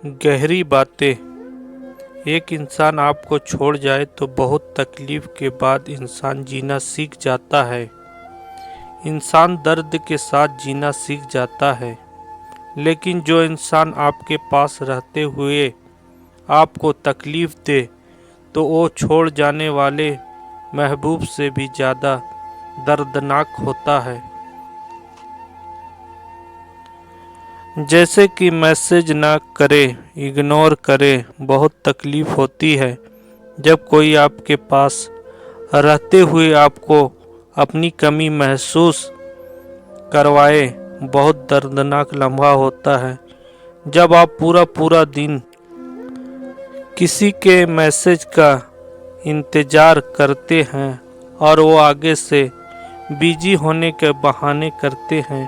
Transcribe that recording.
गहरी बातें। एक इंसान आपको छोड़ जाए तो बहुत तकलीफ के बाद इंसान जीना सीख जाता है। इंसान दर्द के साथ जीना सीख जाता है, लेकिन जो इंसान आपके पास रहते हुए आपको तकलीफ दे तो वो छोड़ जाने वाले महबूब से भी ज़्यादा दर्दनाक होता है। जैसे कि मैसेज ना करे, इग्नोर करे। बहुत तकलीफ होती है जब कोई आपके पास रहते हुए आपको अपनी कमी महसूस करवाए। बहुत दर्दनाक लम्हा होता है जब आप पूरा दिन किसी के मैसेज का इंतज़ार करते हैं और वो आगे से बिजी होने के बहाने करते हैं।